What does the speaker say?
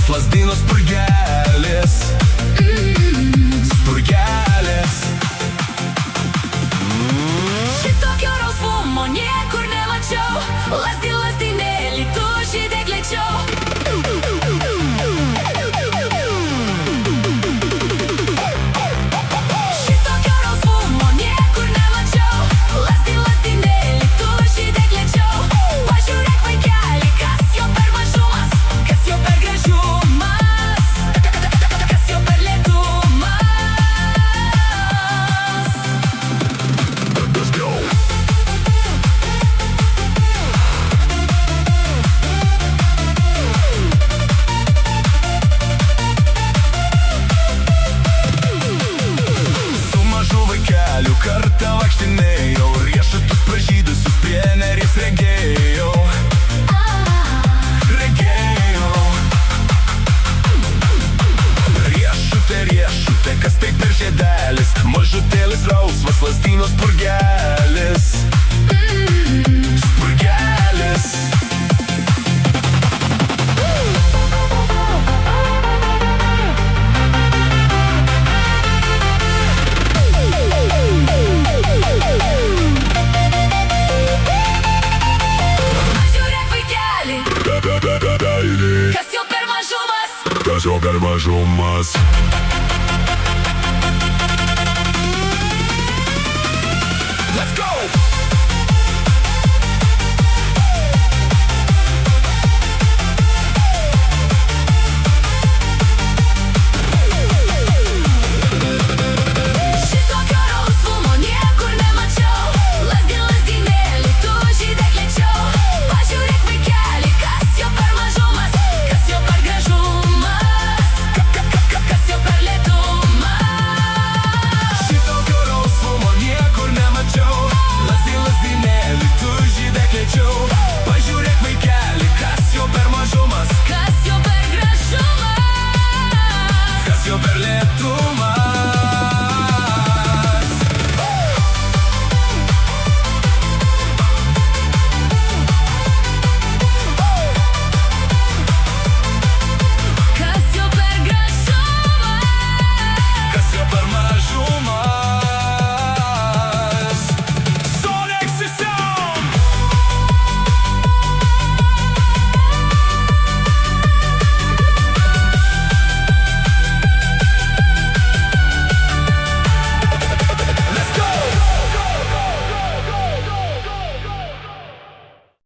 rausvas lasdynos spurgelis. Spurgelis. Šitokio rausvumo niekur nemačiau. Lasdi lazdynėlį, tu žydėk lėčiau. Šitokio rausvumo niekur nemačiau. Lasdi lazdynėlį, tu žydėk lėčiau. Pažiūrėk vaikeli, kas jo per mažumas, kas jo per gražumas, kas jo per lėtumas. Su mažu vaikeliu kartą vaikštinėjau, riešutus pražydusius prie Neries regėjau. Riešutė, riešutė, kas tai per žiedelis? Mažutėlis rausvas lazdynos spurgelis. Spurgelis. Pažiūrėk vaikeli, kas jo per mažumas. Kas jo per mažumas.